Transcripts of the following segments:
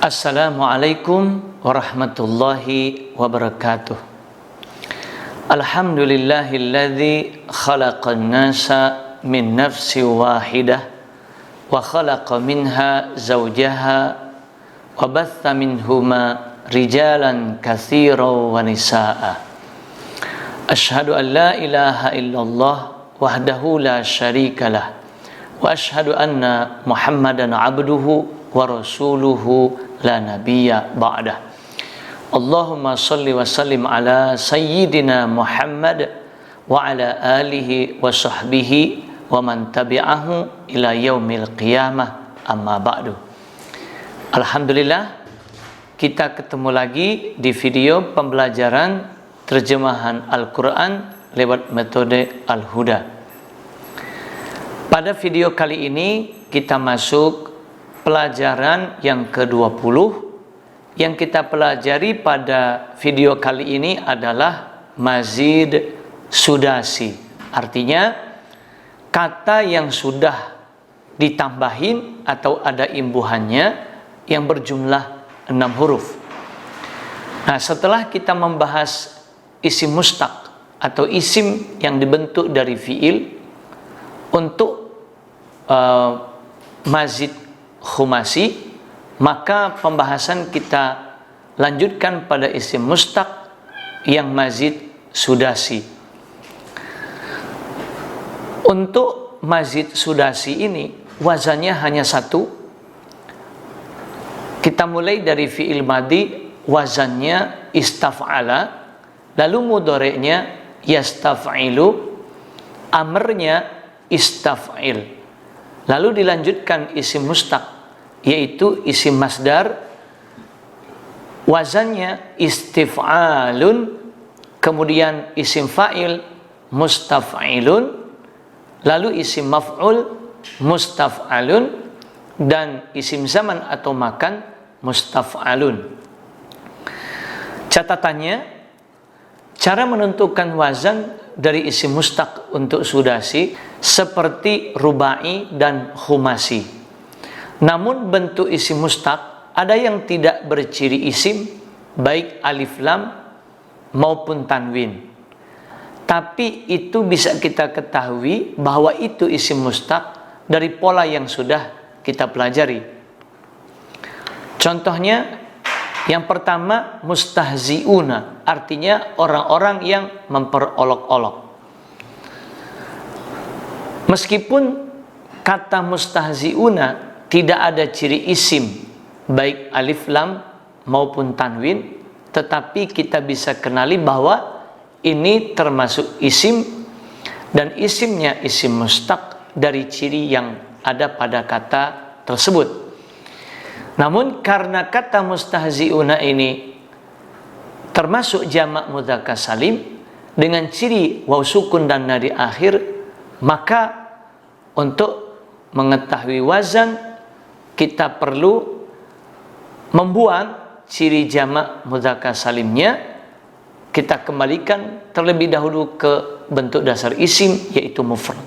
Assalamualaikum warahmatullahi wabarakatuh. Alhamdulillahilladzi khalaqan nasa min nafsi wahidah wa khalaqa minha zawjaha wa batha minhuma rijalan katsiran wa nisaa'a. Asyhadu an la ilaha illallah wahdahu la syarikalah wa asyhadu anna Muhammadan abduhu wa rasuluhu la nabiyya ba'dah. Allahumma salli wa sallim ala sayyidina Muhammad wa ala alihi wa sahbihi wa man tabi'ahu ila yaumil qiyamah, amma ba'du. Alhamdulillah, kita ketemu lagi di video pembelajaran terjemahan Al-Quran lewat metode Al-Huda. Pada video kali ini kita masuk pelajaran yang ke-20. Yang kita pelajari pada video kali ini adalah mazid sudasi. Artinya kata yang sudah ditambahin atau ada imbuhannya yang berjumlah 6 huruf. Nah, setelah kita membahas isim mustaq atau isim yang dibentuk dari fiil, untuk mazid khumasi, maka pembahasan kita lanjutkan pada isim mustaq yang mazid sudasi. Untuk mazid sudasi ini wazannya hanya satu. Kita mulai dari fi'il madi, wazannya istaf'ala, lalu mudhari'nya yastaf'ilu, amrnya istaf'il. Lalu dilanjutkan isim mustaq, yaitu isim masdar, wazannya istif'alun, kemudian isim fa'il mustaf'ilun, lalu isim maf'ul mustaf'alun, dan isim zaman atau makan mustaf'alun. Catatannya, cara menentukan wazan dari isim mustaq untuk sudasi seperti rubai dan khumasi. Namun bentuk isim mustaq ada yang tidak berciri isim, baik alif lam maupun tanwin. Tapi itu bisa kita ketahui bahwa itu isim mustaq dari pola yang sudah kita pelajari. Contohnya, yang pertama mustahziuna, artinya orang-orang yang memperolok-olok. Meskipun kata mustahziuna tidak ada ciri isim baik alif lam maupun tanwin, tetapi kita bisa kenali bahwa ini termasuk isim, dan isimnya isim mustaq dari ciri yang ada pada kata tersebut. Namun karena kata mustahziuna ini termasuk jamak mudzakkar salim dengan ciri waw sukun dan na di akhir, maka untuk mengetahui wazan kita perlu membuang ciri jamak mudzakkar salimnya. Kita kembalikan terlebih dahulu ke bentuk dasar isim, yaitu mufrad.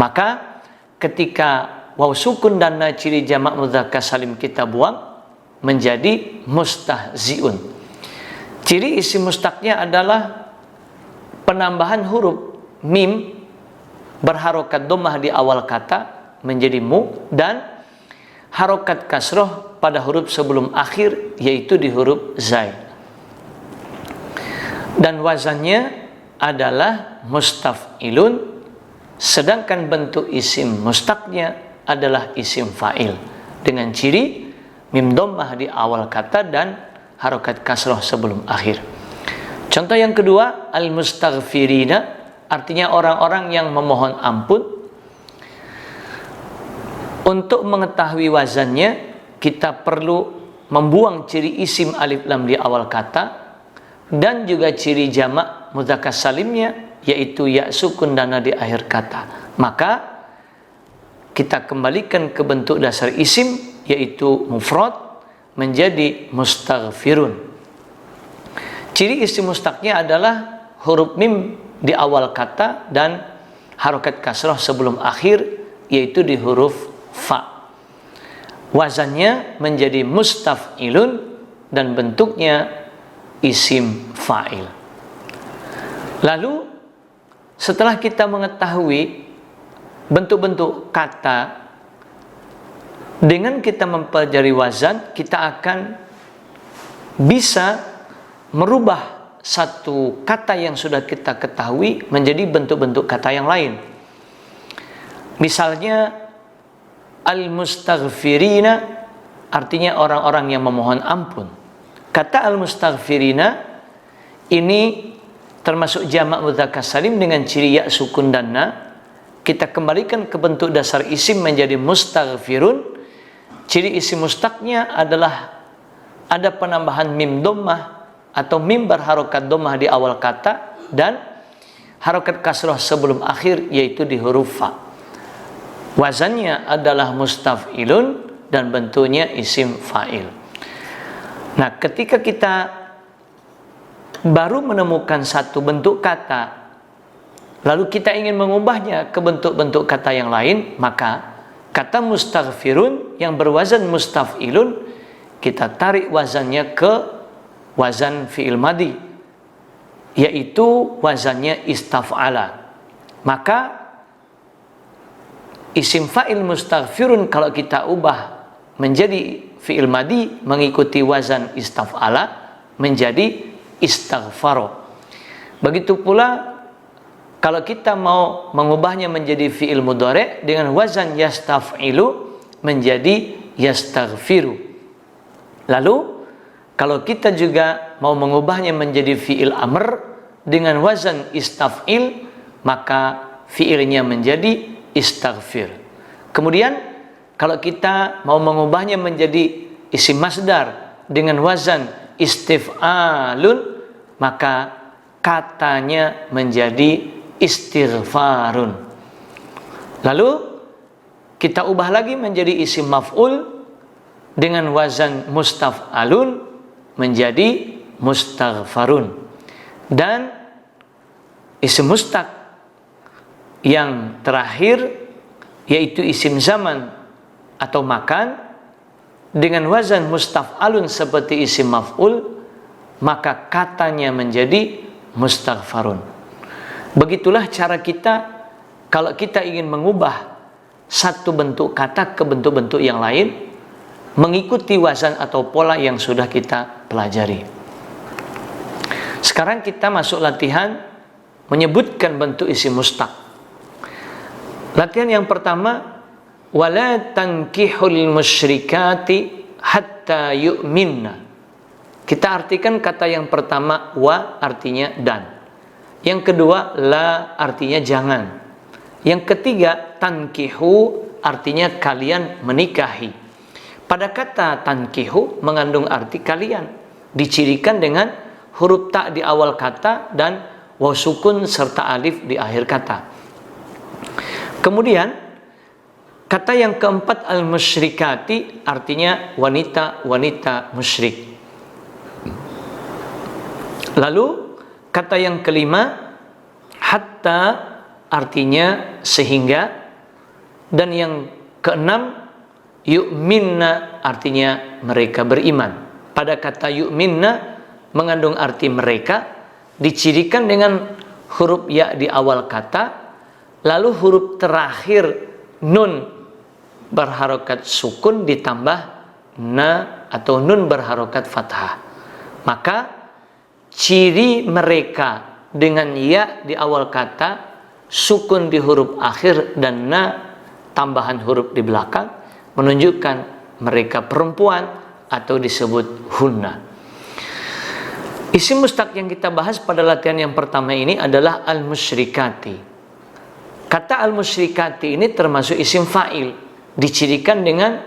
Maka ketika waw sukun dan na ciri jamak mudzakkar salim kita buang, menjadi mustahziun. Ciri isim mustaqnya adalah penambahan huruf mim berharokat dhammah di awal kata menjadi mu, dan harokat kasroh pada huruf sebelum akhir, yaitu di huruf zai. Dan wazannya adalah mustaf'ilun, sedangkan bentuk isim mustaqnya adalah isim fa'il dengan ciri mim dhammah di awal kata dan harokat kasroh sebelum akhir. Contoh yang kedua, al-mustaghfirina, artinya orang-orang yang memohon ampun. Untuk mengetahui wazannya, kita perlu membuang ciri isim alif lam di awal kata dan juga ciri jamak mudzakkar salimnya, yaitu ya sukun dan na di akhir kata. Maka kita kembalikan ke bentuk dasar isim, yaitu mufrad, menjadi mustaghfirun. Ciri isim mustaqnya adalah huruf mim di awal kata dan harokat kasroh sebelum akhir, yaitu di huruf fa. wazannya menjadi mustaf'ilun dan bentuknya isim fa'il. Lalu setelah kita mengetahui bentuk-bentuk kata, dengan kita mempelajari wazan, kita akan bisa merubah satu kata yang sudah kita ketahui menjadi bentuk-bentuk kata yang lain. Misalnya al-mustaghfirina artinya orang-orang yang memohon ampun. Kata al-mustaghfirina ini termasuk jamak mudzakkar salim dengan ciri ya, sukun dan na. Kita kembalikan ke bentuk dasar isim menjadi mustaghfirun. Ciri isim mustaqnya adalah ada penambahan mim dhammah atau mim berharokat dhammah di awal kata dan harokat kasrah sebelum akhir, yaitu di huruf fa. Wazannya adalah mustaf'ilun dan bentuknya isim fa'il. Nah, ketika kita baru menemukan satu bentuk kata, lalu kita ingin mengubahnya ke bentuk-bentuk kata yang lain, maka kata mustaghfirun yang berwazan mustaf'ilun, kita tarik wazannya ke wazan fi'il madi, yaitu wazannya istaf'ala. Maka isim fa'il mustaghfirun kalau kita ubah menjadi fi'il madi mengikuti wazan istaf'ala menjadi istaghfaro. Begitu pula kalau kita mau mengubahnya menjadi fi'il mudhari' dengan wazan yastaf'ilu menjadi yastaghfiru. Lalu kalau kita juga mau mengubahnya menjadi fi'il amr dengan wazan istaf'il, maka fi'ilnya menjadi istaghfir. Kemudian kalau kita mau mengubahnya menjadi isim masdar dengan wazan istif'alun, maka katanya menjadi istighfarun. Lalu kita ubah lagi menjadi isim maf'ul dengan wazan mustaf'alun menjadi mustaghfarun. Dan isim mustaq yang terakhir yaitu isim zaman atau makan dengan wazan mustaf'alun seperti isim maf'ul, maka katanya menjadi mustaghfarun. Begitulah cara kita kalau kita ingin mengubah satu bentuk kata ke bentuk-bentuk yang lain mengikuti wazan atau pola yang sudah kita pelajari. Sekarang kita masuk latihan menyebutkan bentuk isim mustaq. Latihan yang pertama, wala tankihul musyrikati hatta yu'minna. Kita artikan kata yang pertama wa artinya dan. Yang kedua la artinya jangan. Yang ketiga tankihu artinya kalian menikahi. Pada kata tankihu mengandung arti kalian, dicirikan dengan huruf ta di awal kata dan waw sukun serta alif di akhir kata. Kemudian kata yang keempat al-musyrikati artinya wanita-wanita musyrik. Lalu kata yang kelima hatta artinya sehingga, dan yang keenam yu'minna artinya mereka beriman. Pada kata yu'minna mengandung arti mereka, dicirikan dengan huruf ya di awal kata, lalu huruf terakhir nun berharokat sukun ditambah na atau nun berharokat fathah. Maka ciri mereka dengan ya di awal kata, sukun di huruf akhir dan na tambahan huruf di belakang menunjukkan mereka perempuan atau disebut hunna. Isim mustaq yang kita bahas pada latihan yang pertama ini adalah al-musyrikati. Kata al-musyrikati ini termasuk isim fa'il, dicirikan dengan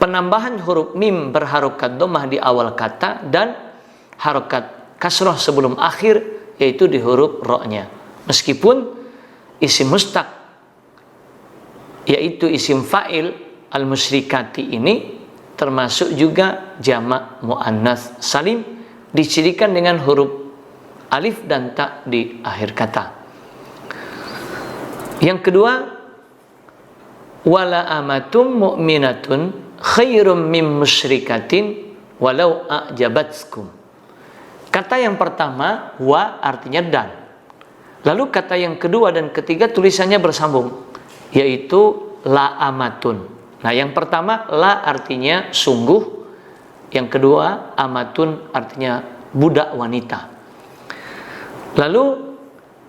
penambahan huruf mim berharokat dhammah di awal kata dan harokat kasrah sebelum akhir, yaitu di huruf ro-nya. Meskipun isim mustaq yaitu isim fa'il al-musyrikati ini termasuk juga jamak muannats salim, dicirikan dengan huruf alif dan ta di akhir kata. Yang kedua, wala amatum mu'minatun khairum mim musyrikatin walau a'jabatkum. Kata yang pertama wa artinya dan. Lalu kata yang kedua dan ketiga tulisannya bersambung, yaitu la amatun. Nah, yang pertama la artinya sungguh, yang kedua amatun artinya budak wanita. Lalu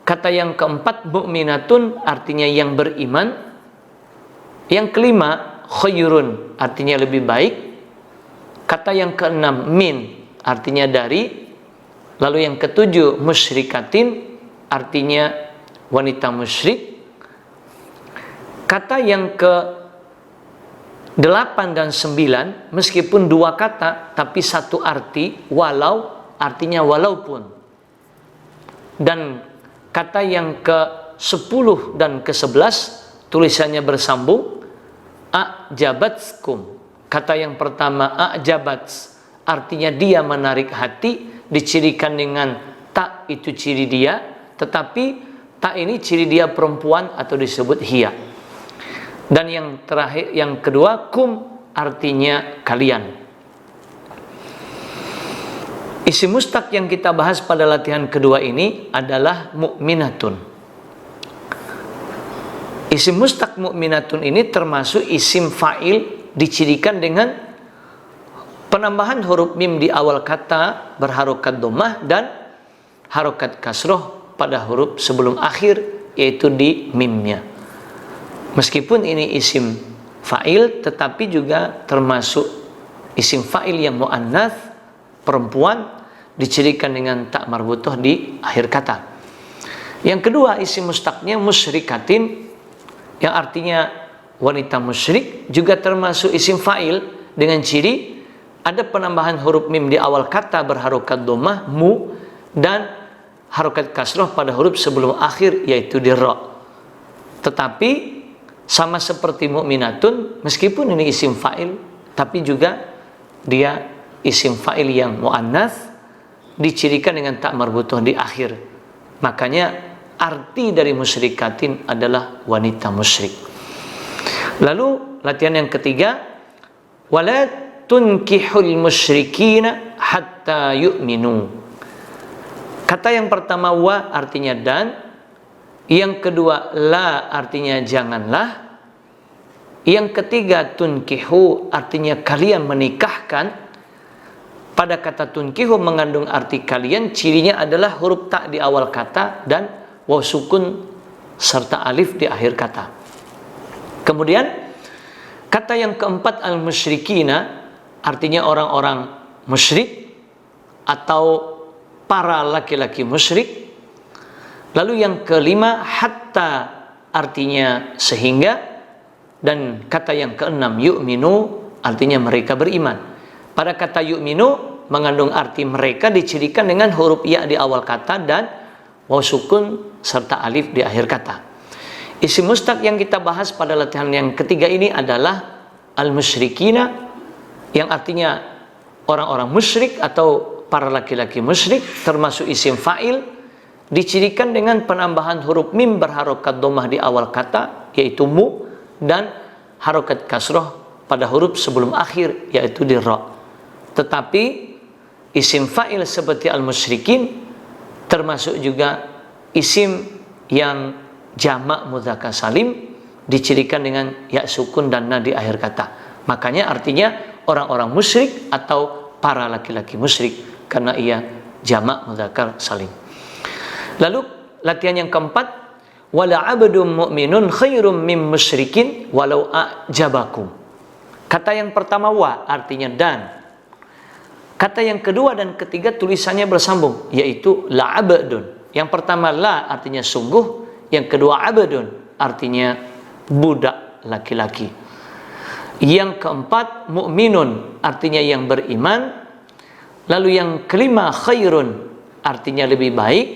kata yang keempat mu'minatun artinya yang beriman. Yang kelima khairun artinya lebih baik. Kata yang keenam min artinya dari. Lalu yang ketujuh musyrikatin artinya wanita musyrik. Kata yang ke 8 dan 9 meskipun dua kata tapi satu arti, walau artinya walaupun. Dan kata yang ke 10 dan ke 11 tulisannya bersambung, a'jabatskum. Kata yang pertama a'jabats artinya dia menarik hati, dicirikan dengan tak itu ciri dia, tetapi tak ini ciri dia perempuan atau disebut hiya. Dan yang terakhir, yang kedua kum artinya kalian. Isim mustaq yang kita bahas pada latihan kedua ini adalah mu'minatun. Isim mustaq mu'minatun ini termasuk isim fa'il, dicirikan dengan penambahan huruf mim di awal kata berharokat dhammah dan harokat kasroh pada huruf sebelum akhir, yaitu di mimnya. Meskipun ini isim fa'il, tetapi juga termasuk isim fa'il yang mu'annats, perempuan, dicirikan dengan tak marbutoh di akhir kata. Yang kedua isim mustaqnya musyrikatin, yang artinya wanita musyrik, juga termasuk isim fa'il dengan ciri ada penambahan huruf mim di awal kata berharokat dhammah mu dan harokat kasroh pada huruf sebelum akhir, yaitu di ra. Tetapi sama seperti mu'minatun, meskipun ini isim fa'il tapi juga dia isim fa'il yang mu'annats, dicirikan dengan tak marbutoh di akhir. Makanya arti dari musyrikatin adalah wanita musyrik. Lalu latihan yang ketiga, wala tunkihul musyrikina hatta yu'minu. Kata yang pertama wa artinya dan, yang kedua la artinya janganlah, yang ketiga tunkihu artinya kalian menikahkan. Pada kata tunkihu mengandung arti kalian, cirinya adalah huruf ta di awal kata dan waw sukun serta alif di akhir kata. Kemudian kata yang keempat al-musyrikina artinya orang-orang musyrik atau para laki-laki musyrik. Lalu yang kelima hatta artinya sehingga, dan kata yang keenam yu'minu artinya mereka beriman. Pada kata yu'minu mengandung arti mereka, dicirikan dengan huruf ya di awal kata dan waw sukun serta alif di akhir kata. Isim mustaq yang kita bahas pada latihan yang ketiga ini adalah al-musyrikina, yang artinya orang-orang musyrik atau para laki-laki musyrik, termasuk isim fa'il, dicirikan dengan penambahan huruf mim berharokat dhammah di awal kata, yaitu mu, dan harokat kasroh pada huruf sebelum akhir, yaitu di ra. Tetapi isim fa'il seperti al-musyrikin termasuk juga isim yang jamak mudzakkar salim, dicirikan dengan ya sukun dan na di akhir kata. Makanya artinya orang-orang musyrik atau para laki-laki musyrik, karena ia jamak mudzakkar salim. Lalu latihan yang keempat, wala 'abdun mu'minun khairum mim musyrikin walau a'jabakum. Kata yang pertama wa artinya dan. Kata yang kedua dan ketiga tulisannya bersambung, yaitu la 'abdun. Yang pertama la artinya sungguh, yang kedua 'abdun artinya budak laki-laki. Yang keempat mu'minun artinya yang beriman. Lalu yang kelima khairun artinya lebih baik.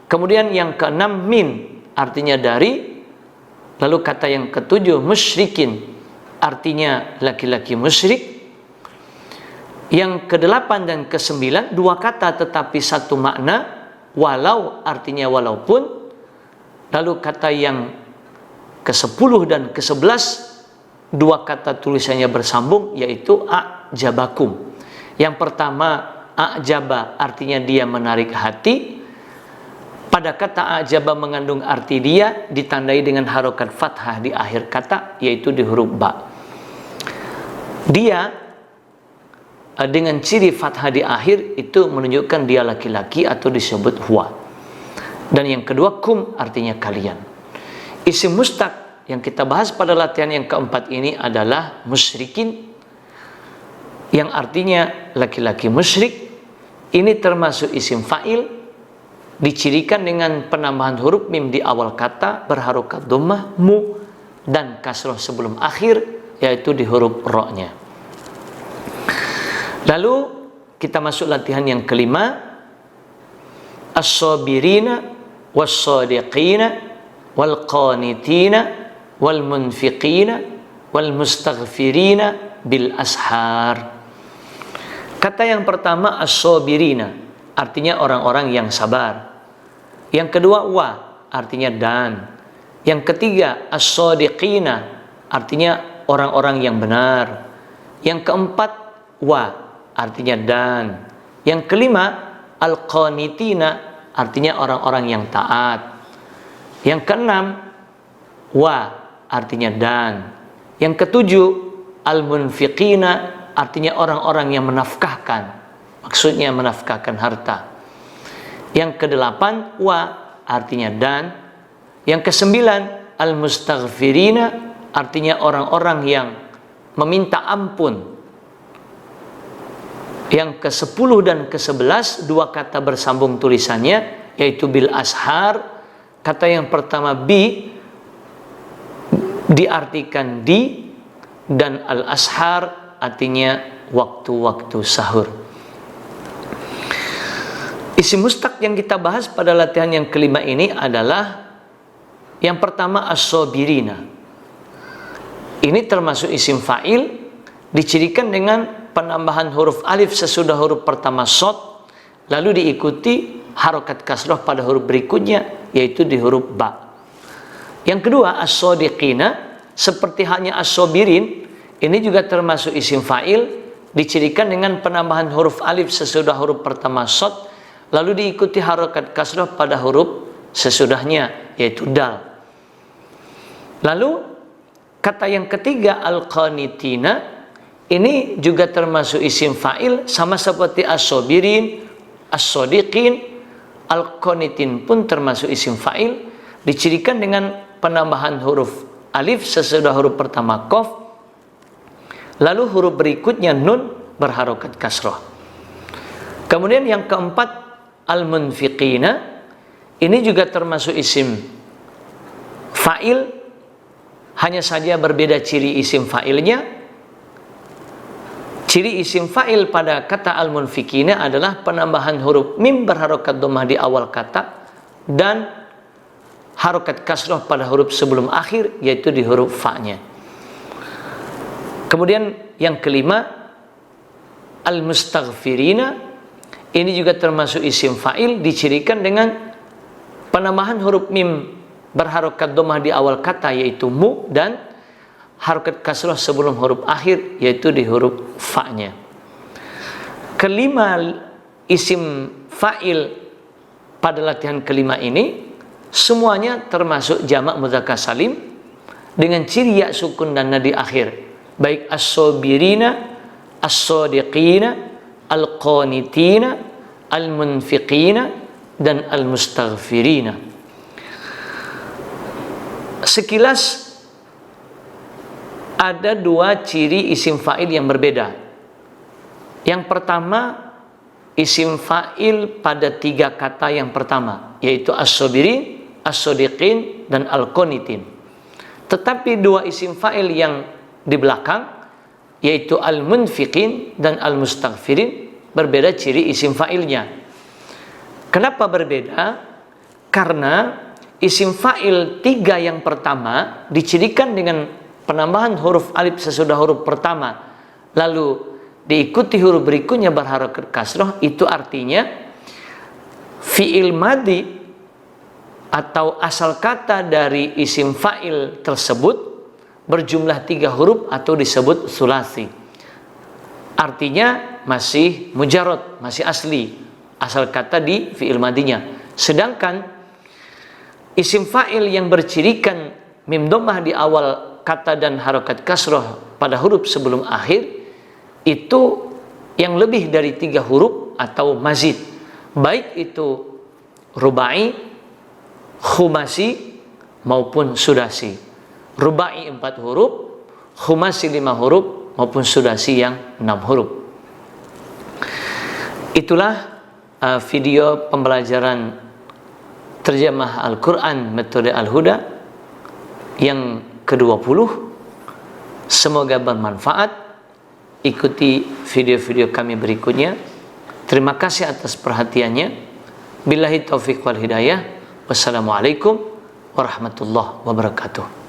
Kemudian yang keenam min artinya dari. Lalu kata yang ketujuh musyrikin artinya laki-laki musyrik. Yang kedelapan dan kesembilan dua kata tetapi satu makna, walau artinya walaupun. Lalu kata yang ke-10 dan ke-11 dua kata tulisannya bersambung, yaitu a'jabakum. Yang pertama, a'jaba artinya dia menarik hati. Pada kata a'jaba mengandung arti dia, ditandai dengan harokat fathah di akhir kata, yaitu di huruf ba. Dia dengan ciri fathah di akhir itu menunjukkan dia laki-laki atau disebut huwa. Dan yang kedua, kum artinya kalian. Isim mustaq yang kita bahas pada latihan yang keempat ini adalah musyrikin, yang artinya laki-laki musyrik. Ini termasuk isim fa'il, dicirikan dengan penambahan huruf mim di awal kata berharokat dhammah mu dan kasroh sebelum akhir, yaitu di huruf ro-nya. Lalu kita masuk latihan yang kelima, as-sabirina was-sadiqina wal-qanitina wal-munfiqina wal-mustaghfirina bil ashar. Kata yang pertama as-sabirina artinya orang-orang yang sabar. Yang kedua wa artinya dan. Yang ketiga as-sadiqina artinya orang-orang yang benar. Yang keempat wa artinya dan. Yang kelima al-qanitina artinya orang-orang yang taat. Yang keenam wa artinya dan. Yang ketujuh al-munfiqina artinya orang-orang yang menafkahkan, maksudnya menafkahkan harta. Yang kedelapan wa artinya dan. Yang kesembilan al-mustaghfirina artinya orang-orang yang meminta ampun. Yang ke-10 dan ke-11 dua kata bersambung tulisannya, yaitu bil ashar. Kata yang pertama bi diartikan di, dan al-ashar artinya waktu-waktu sahur. Isim mustaq yang kita bahas pada latihan yang kelima ini adalah yang pertama as-sabirina. Ini termasuk isim fa'il, dicirikan dengan penambahan huruf alif sesudah huruf pertama shad, lalu diikuti harokat kasroh pada huruf berikutnya, yaitu di huruf ba. Yang kedua as-sadiqina, seperti halnya as-sabirin, ini juga termasuk isim fa'il, dicirikan dengan penambahan huruf alif sesudah huruf pertama shad, lalu diikuti harokat kasroh pada huruf sesudahnya, yaitu dal. Lalu kata yang ketiga al-qanitina, ini juga termasuk isim fa'il, sama seperti as-sabirin, as-sadiqin. Al-qanitin pun termasuk isim fa'il, dicirikan dengan penambahan huruf alif sesudah huruf pertama qaf, lalu huruf berikutnya nun berharokat kasroh. Kemudian yang keempat al-munfiqina, ini juga termasuk isim fa'il, hanya saja berbeda ciri isim fa'ilnya. Ciri isim fa'il pada kata al-munfiqina adalah penambahan huruf mim berharokat dhammah di awal kata dan harokat kasroh pada huruf sebelum akhir, yaitu di huruf fa-nya. Kemudian yang kelima al-mustaghfirina, ini juga termasuk isim fa'il, dicirikan dengan penambahan huruf mim berharokat dhammah di awal kata, yaitu mu, dan harokat kasroh sebelum huruf akhir, yaitu di huruf fa-nya. Kelima isim fa'il pada latihan kelima ini semuanya termasuk jamak mudzakkar salim dengan ciri ya sukun dan na di akhir, baik as-sabirina, as-sadiqina, al-qanitina, al-munfiqina, dan al-mustaghfirina. Sekilas ada dua ciri isim fa'il yang berbeda. Yang pertama, isim fa'il pada tiga kata yang pertama, yaitu as-sabirin, as-sadiqin, dan al-qanitin. Tetapi dua isim fa'il yang di belakang, yaitu al-munfiqin dan al-mustaghfirin, berbeda ciri isim fa'ilnya. Kenapa berbeda? Karena isim fa'il tiga yang pertama dicirikan dengan penambahan huruf alif sesudah huruf pertama, lalu diikuti huruf berikutnya berharokat kasroh. Itu artinya fi'il madi atau asal kata dari isim fa'il tersebut berjumlah 3 huruf atau disebut sulasi. Artinya masih mujarrad, masih asli, asal kata di fi'il madinya. Sedangkan isim fa'il yang bercirikan mim dhammah di awal kata dan harokat kasroh pada huruf sebelum akhir, itu yang lebih dari 3 huruf atau mazid, baik itu rubai, khumasi maupun sudasi. Rubai 4 huruf, khumasi 5 huruf, maupun sudasi yang 6 huruf. Itulah video pembelajaran terjemah Al-Quran metode Al-Huda yang ke-20. Semoga bermanfaat. Ikuti video-video kami berikutnya. Terima kasih atas perhatiannya. Billahi taufiq wal hidayah. Wassalamualaikum warahmatullahi wabarakatuh.